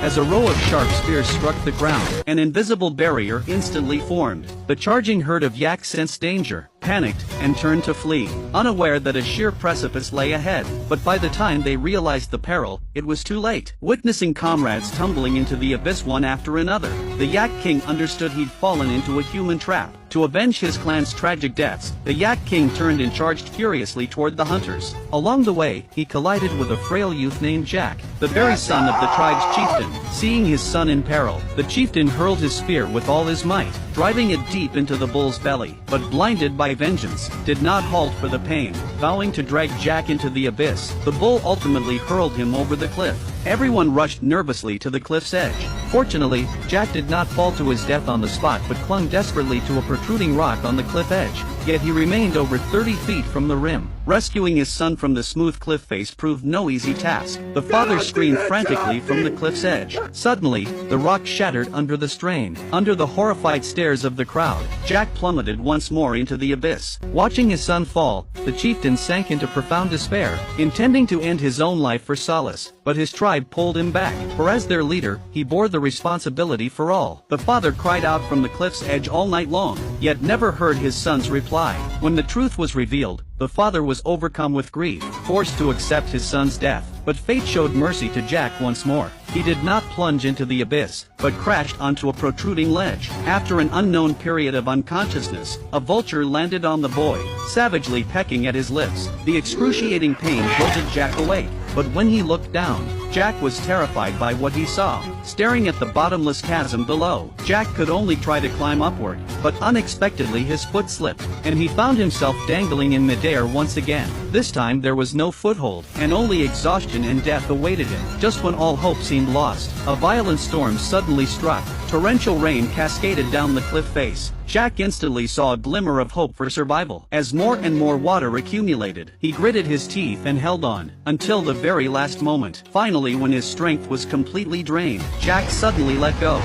As a row of sharp spears struck the ground, an invisible barrier instantly formed. The charging herd of yaks sensed danger, panicked, and turned to flee, unaware that a sheer precipice lay ahead. But by the time they realized the peril, it was too late. Witnessing comrades tumbling into the abyss one after another, the Yak King understood he'd fallen into a human trap. To avenge his clan's tragic deaths, the Yak King turned and charged furiously toward the hunters. Along the way, he collided with a frail youth named Jack, the very son of the tribe's chieftain. Seeing his son in peril, the chieftain hurled his spear with all his might, driving it deep into the bull's belly. But blinded by vengeance, did not halt for the pain. Vowing to drag Jack into the abyss, the bull ultimately hurled him over the cliff. Everyone rushed nervously to the cliff's edge. Fortunately, Jack did not fall to his death on the spot but clung desperately to a protruding rock on the cliff edge. Yet he remained over 30 feet from the rim. Rescuing his son from the smooth cliff face proved no easy task. The father screamed frantically from the cliff's edge. Suddenly, the rock shattered under the strain. Under the horrified stares of the crowd, Jack plummeted once more into the abyss. Watching his son fall, the chieftain sank into profound despair, intending to end his own life for solace. But his tribe pulled him back, for as their leader, he bore the responsibility for all. The father cried out from the cliff's edge all night long, yet never heard his son's reply. When the truth was revealed, the father was overcome with grief, forced to accept his son's death. But fate showed mercy to Jack once more. He did not plunge into the abyss, but crashed onto a protruding ledge. After an unknown period of unconsciousness, a vulture landed on the boy, savagely pecking at his lips. The excruciating pain jolted Jack awake. But when he looked down, Jack was terrified by what he saw. Staring at the bottomless chasm below, Jack could only try to climb upward, but unexpectedly his foot slipped, and he found himself dangling in midair once again. This time there was no foothold, and only exhaustion and death awaited him. Just when all hope seemed lost, a violent storm suddenly struck. Torrential rain cascaded down the cliff face. Jack instantly saw a glimmer of hope for survival. As more and more water accumulated, he gritted his teeth and held on, until the very last moment. Finally, when his strength was completely drained, Jack suddenly let go.